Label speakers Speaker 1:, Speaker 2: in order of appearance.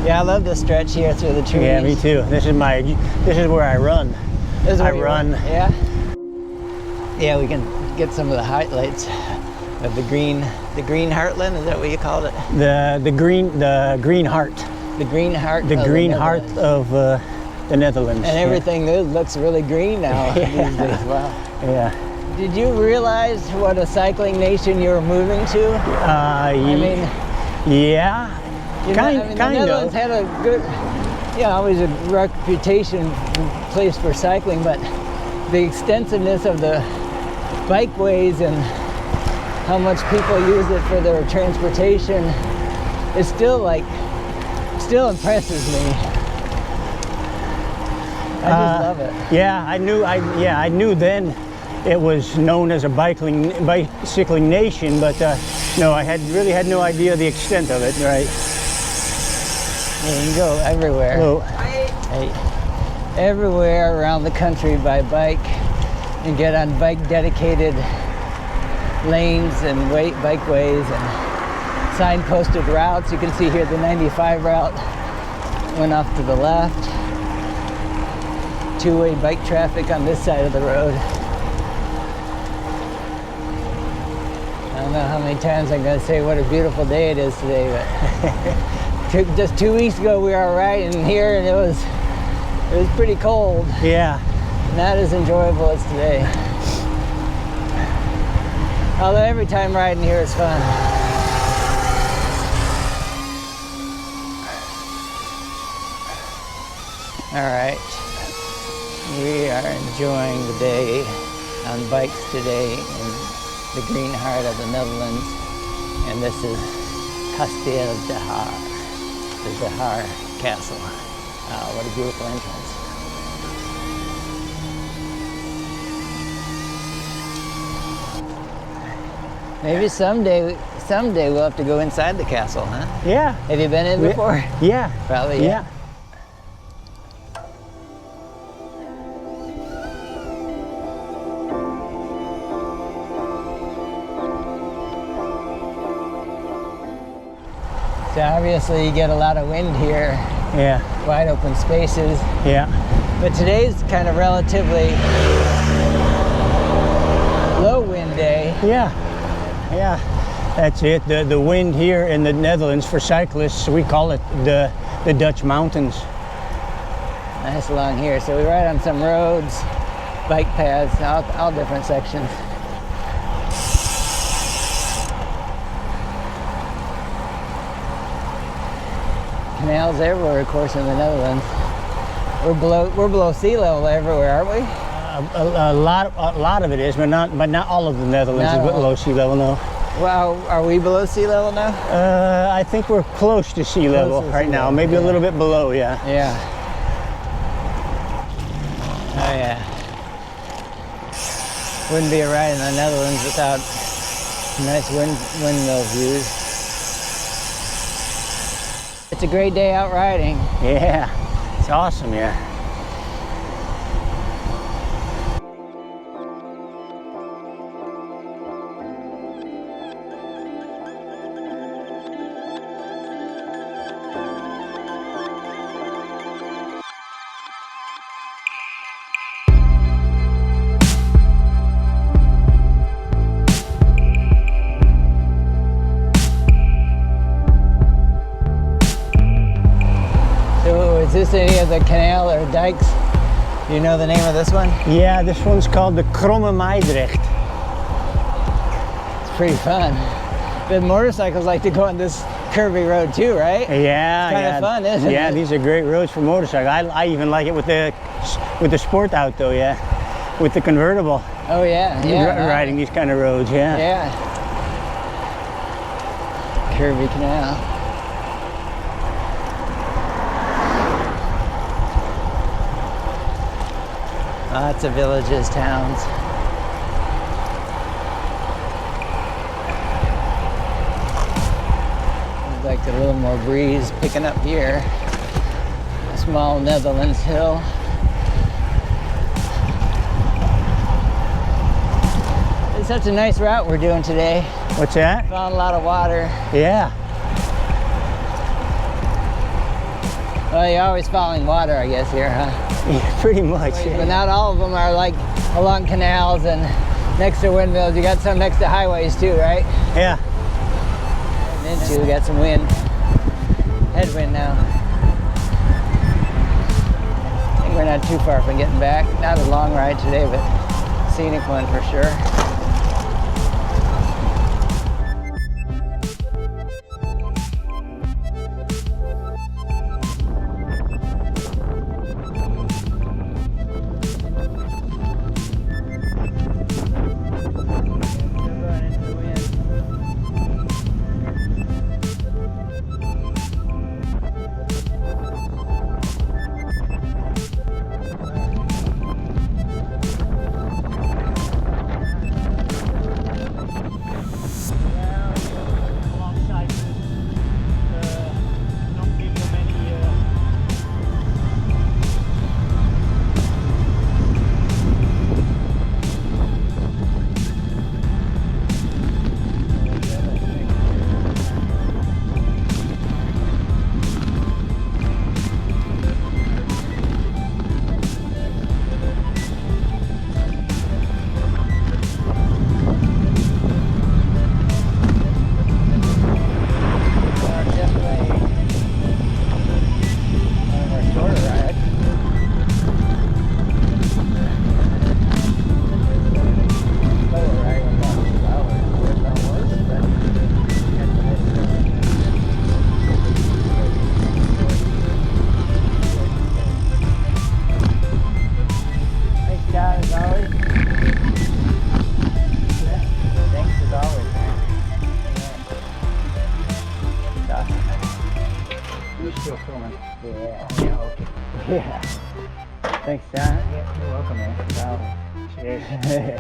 Speaker 1: Yeah, I love this stretch here through the trees.
Speaker 2: Yeah, me too. This is where I run.
Speaker 1: This is where
Speaker 2: I run.
Speaker 1: Yeah. Yeah, we can get some of the highlights of the green heartland. Is that what you called it?
Speaker 2: The green heart.
Speaker 1: The green heart.
Speaker 2: The green heart of the Netherlands.
Speaker 1: And everything looks really green now these days. Wow.
Speaker 2: Yeah.
Speaker 1: Did you realize what a cycling nation you were moving to?
Speaker 2: I mean, yeah.
Speaker 1: The Netherlands had a good, always a reputation place for cycling, but the extensiveness of the bikeways and how much people use it for their transportation is still impresses me. I just love it.
Speaker 2: Yeah, I knew then it was known as a bicycling nation, but no, I really had no idea the extent of it, right?
Speaker 1: Yeah, you can go everywhere.
Speaker 2: Oh.
Speaker 1: Hey, everywhere around the country by bike and get on bike-dedicated lanes and bikeways and signposted routes. You can see here the 95 route went off to the left. Two-way bike traffic on this side of the road. I don't know how many times I'm going to say what a beautiful day it is today, but just 2 weeks ago we were riding here and it was pretty cold.
Speaker 2: Yeah.
Speaker 1: Not as enjoyable as today. Although every time riding here is fun. All right. We are enjoying the day on bikes today in the green heart of the Netherlands. And this is Kasteel de Haar, the De Haar Castle. What a beautiful entrance. Maybe someday we'll have to go inside the castle, huh?
Speaker 2: Yeah.
Speaker 1: Have you been in before?
Speaker 2: Yeah.
Speaker 1: Probably, yeah. So obviously you get a lot of wind here.
Speaker 2: Yeah.
Speaker 1: Wide open spaces.
Speaker 2: Yeah.
Speaker 1: But today's kind of relatively low wind day.
Speaker 2: Yeah. Yeah. That's it. The wind here in the Netherlands for cyclists, we call it the Dutch mountains.
Speaker 1: Nice along here. So we ride on some roads, bike paths, all different sections. Canals everywhere, of course, in the Netherlands. We're below sea level everywhere, aren't we?
Speaker 2: A lot of it is, but not all of the Netherlands is below sea level. No.
Speaker 1: Well, are we below sea level now?
Speaker 2: I think we're close to sea level right now. Maybe a little bit below. Yeah.
Speaker 1: Yeah. Oh yeah. Wouldn't be a ride in the Netherlands without nice windmill views. It's a great day out riding.
Speaker 2: Yeah, it's awesome, yeah.
Speaker 1: Is this any of the canal or dikes? Do you know the name of this one?
Speaker 2: Yeah, this one's called the Kromme Meidrecht.
Speaker 1: It's pretty fun. The motorcycles like to go on this curvy road too, right?
Speaker 2: Yeah,
Speaker 1: it's kind of fun, isn't it?
Speaker 2: Yeah, these are great roads for motorcycles. I even like it with the Sportauto, yeah, with the convertible.
Speaker 1: Oh yeah, yeah.
Speaker 2: Riding these kind of roads, yeah.
Speaker 1: Yeah. Curvy canal. Lots of villages, towns. There's like a little more breeze picking up here. A small Netherlands hill. It's such a nice route we're doing today.
Speaker 2: What's that?
Speaker 1: Found a lot of water.
Speaker 2: Yeah.
Speaker 1: Well, you're always following water, I guess, here, huh?
Speaker 2: Yeah, pretty much.
Speaker 1: But not all of them are like along canals and next to windmills. You got some next to highways too, right?
Speaker 2: Yeah.
Speaker 1: And into, we got some wind. Headwind now. I think we're not too far from getting back. Not a long ride today, but scenic one for sure. Yeah. Thanks, John. Yeah, you're welcome, man. Wow. Cheers.